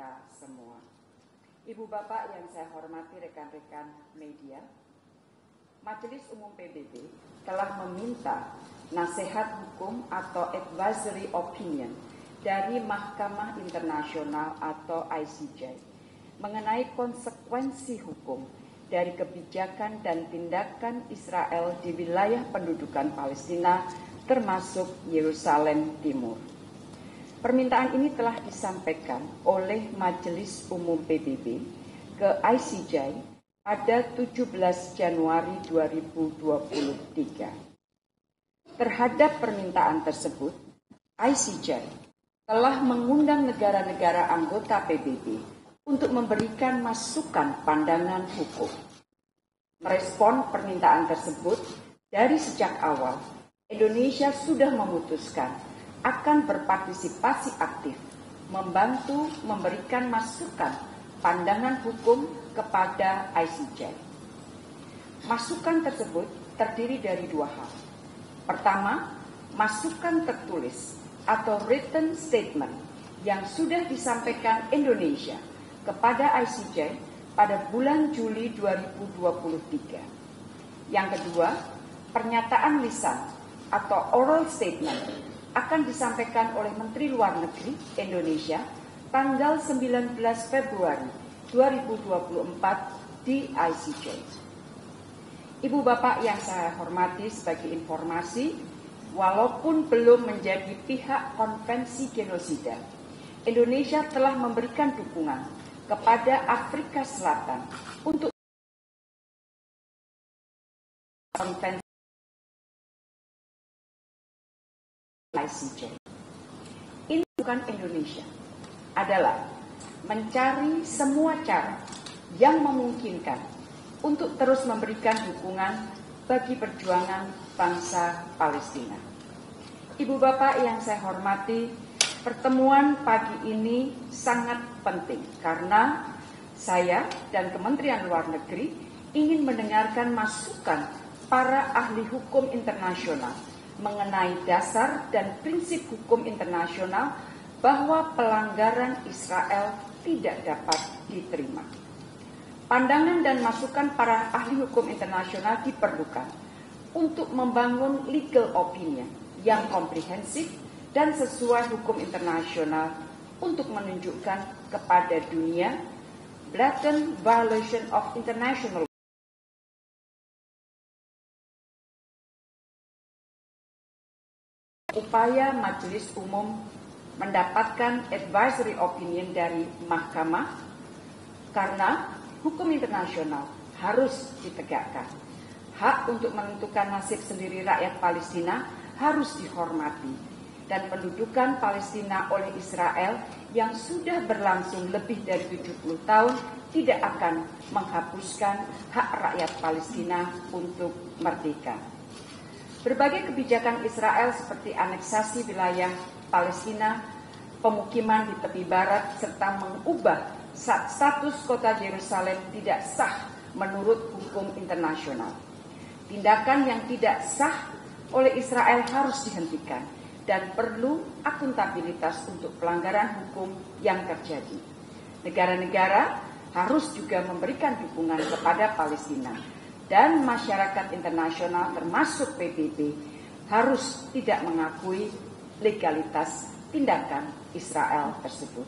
kita semua. Ibu Bapak yang saya hormati, rekan-rekan media, Majelis Umum PBB telah meminta nasihat hukum atau advisory opinion dari Mahkamah Internasional atau ICJ mengenai konsekuensi hukum dari kebijakan dan tindakan Israel di wilayah pendudukan Palestina termasuk Yerusalem Timur. Permintaan ini telah disampaikan oleh Majelis Umum PBB ke ICJ pada 17 Januari 2023. Terhadap permintaan tersebut, ICJ telah mengundang negara-negara anggota PBB untuk memberikan masukan pandangan hukum. Merespon permintaan tersebut, dari sejak awal, Indonesia sudah memutuskan akan berpartisipasi aktif, membantu memberikan masukan pandangan hukum kepada ICJ. Masukan tersebut terdiri dari dua hal. Pertama, masukan tertulis atau written statement yang sudah disampaikan Indonesia kepada ICJ pada bulan Juli 2023. Yang kedua, pernyataan lisan atau oral statement akan disampaikan oleh Menteri Luar Negeri Indonesia tanggal 19 Februari 2024 di ICJ. Ibu Bapak yang saya hormati, sebagai informasi, walaupun belum menjadi pihak konvensi genosida, Indonesia telah memberikan dukungan kepada Afrika Selatan untuk konvensi ICJ. Ini bukan Indonesia, adalah mencari semua cara yang memungkinkan untuk terus memberikan dukungan bagi perjuangan bangsa Palestina. Ibu Bapak yang saya hormati, pertemuan pagi ini sangat penting karena saya dan Kementerian Luar Negeri ingin mendengarkan masukan para ahli hukum internasional mengenai dasar dan prinsip hukum internasional bahwa pelanggaran Israel tidak dapat diterima. Pandangan dan masukan para ahli hukum internasional diperlukan untuk membangun legal opinion yang komprehensif dan sesuai hukum internasional untuk menunjukkan kepada dunia blatant violation of international upaya Majelis Umum mendapatkan advisory opinion dari Mahkamah karena hukum internasional harus ditegakkan. Hak untuk menentukan nasib sendiri rakyat Palestina harus dihormati. Dan pendudukan Palestina oleh Israel yang sudah berlangsung lebih dari 70 tahun tidak akan menghapuskan hak rakyat Palestina untuk merdeka. Berbagai kebijakan Israel seperti aneksasi wilayah Palestina, pemukiman di tepi barat, serta mengubah status kota Yerusalem tidak sah menurut hukum internasional. Tindakan yang tidak sah oleh Israel harus dihentikan dan perlu akuntabilitas untuk pelanggaran hukum yang terjadi. Negara-negara harus juga memberikan dukungan kepada Palestina dan masyarakat internasional termasuk PBB harus tidak mengakui legalitas tindakan Israel tersebut.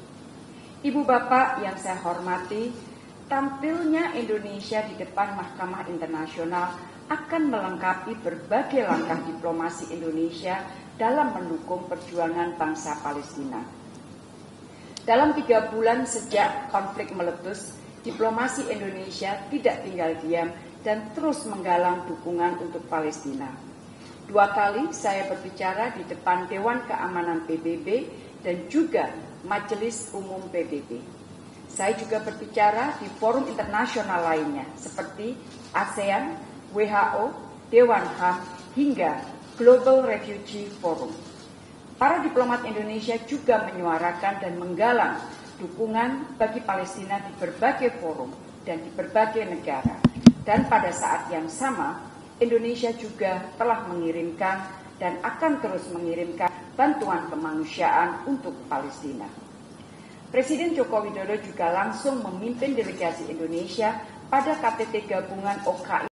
Ibu Bapak yang saya hormati, tampilnya Indonesia di depan Mahkamah Internasional akan melengkapi berbagai langkah diplomasi Indonesia dalam mendukung perjuangan bangsa Palestina. Dalam 3 bulan sejak konflik meletus, diplomasi Indonesia tidak tinggal diam dan terus menggalang dukungan untuk Palestina. 2 kali saya berbicara di depan Dewan Keamanan PBB dan juga Majelis Umum PBB. Saya juga berbicara di forum internasional lainnya seperti ASEAN, WHO, Dewan HAM, hingga Global Refugee Forum. Para diplomat Indonesia juga menyuarakan dan menggalang dukungan bagi Palestina di berbagai forum dan di berbagai negara. Dan pada saat yang sama, Indonesia juga telah mengirimkan dan akan terus mengirimkan bantuan kemanusiaan untuk Palestina. Presiden Joko Widodo juga langsung memimpin delegasi Indonesia pada KTT gabungan OKI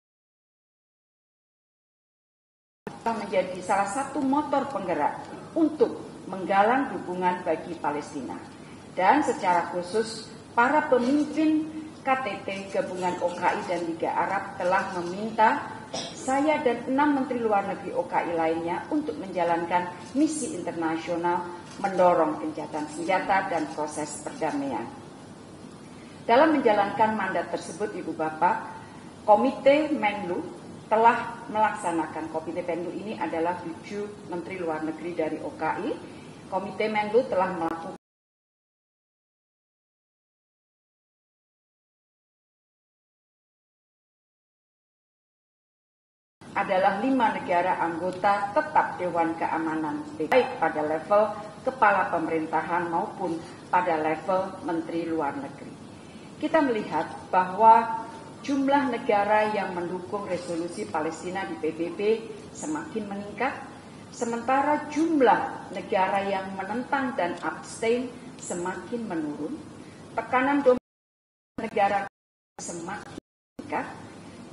menjadi salah satu motor penggerak untuk menggalang dukungan bagi Palestina. Dan secara khusus, para pemimpin KTT gabungan OKI dan Liga Arab telah meminta saya dan 6 Menteri Luar Negeri OKI lainnya untuk menjalankan misi internasional mendorong gencatan senjata dan proses perdamaian. Dalam menjalankan mandat tersebut, Ibu Bapak, Komite Menlu telah melaksanakan, Komite Menlu ini adalah 7 Menteri Luar Negeri dari OKI. Komite Menlu telah melakukan adalah 5 negara anggota tetap Dewan Keamanan, baik pada level kepala pemerintahan maupun pada level Menteri Luar Negeri. Kita melihat bahwa jumlah negara yang mendukung resolusi Palestina di PBB semakin meningkat, sementara jumlah negara yang menentang dan abstain semakin menurun. Tekanan dominasi negara semakin meningkat,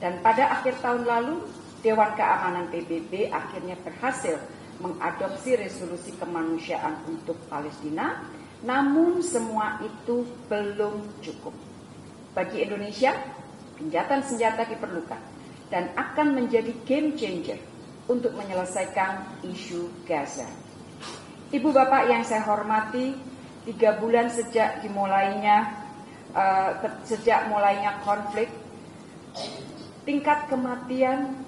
dan pada akhir tahun lalu Dewan Keamanan PBB akhirnya berhasil mengadopsi resolusi kemanusiaan untuk Palestina, namun semua itu belum cukup. Bagi Indonesia, gencatan senjata diperlukan dan akan menjadi game changer untuk menyelesaikan isu Gaza. Ibu Bapak yang saya hormati, 3 bulan sejak mulainya konflik, tingkat kematian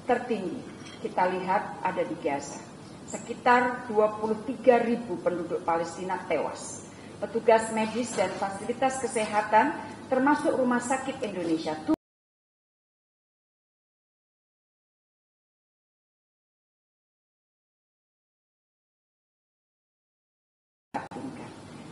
tertinggi kita lihat ada di Gaza. Sekitar 23.000 penduduk Palestina tewas. Petugas medis dan fasilitas kesehatan termasuk Rumah Sakit Indonesia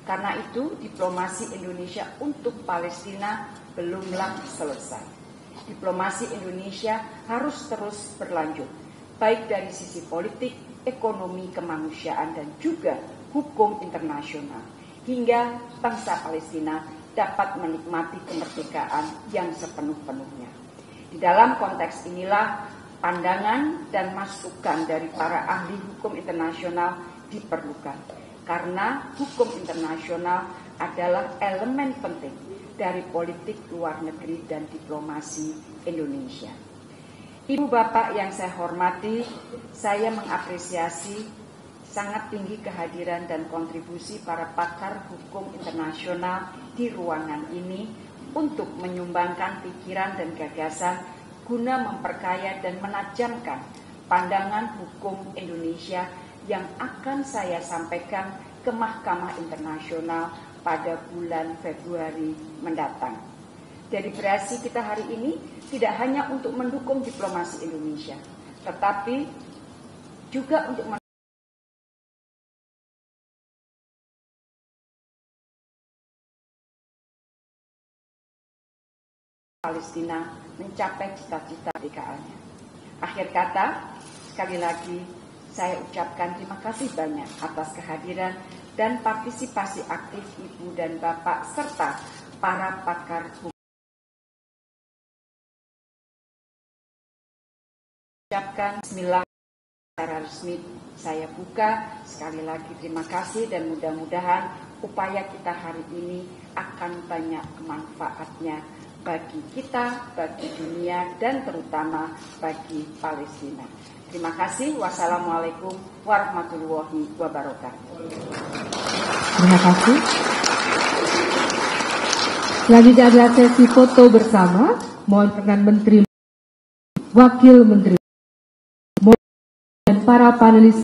karena itu diplomasi Indonesia untuk Palestina belumlah selesai. Diplomasi Indonesia harus terus berlanjut, baik dari sisi politik, ekonomi, kemanusiaan, dan juga hukum internasional, hingga bangsa Palestina dapat menikmati kemerdekaan yang sepenuh-penuhnya. Di dalam konteks inilah pandangan dan masukan dari para ahli hukum internasional diperlukan, karena hukum internasional adalah elemen penting dari politik luar negeri dan diplomasi Indonesia. Ibu Bapak yang saya hormati, saya mengapresiasi sangat tinggi kehadiran dan kontribusi para pakar hukum internasional di ruangan ini untuk menyumbangkan pikiran dan gagasan guna memperkaya dan menajamkan pandangan hukum Indonesia yang akan saya sampaikan ke Mahkamah Internasional pada bulan Februari mendatang. Deliberasi kita hari ini tidak hanya untuk mendukung diplomasi Indonesia, tetapi juga untuk Palestina mencapai cita-cita kemerdekaannya. Akhir kata, sekali lagi saya ucapkan terima kasih banyak atas kehadiran dan partisipasi aktif Ibu dan Bapak serta para pakar hukum. Ucapkan bismillah secara resmi saya buka. Sekali lagi terima kasih dan mudah-mudahan upaya kita hari ini akan banyak manfaatnya bagi kita, bagi dunia, dan terutama bagi Palestina. Terima kasih. Wassalamualaikum warahmatullahi wabarakatuh. Terima kasih. Selanjutnya adalah sesi foto bersama. Mohon dengan Menteri, Wakil Menteri, dan para panelis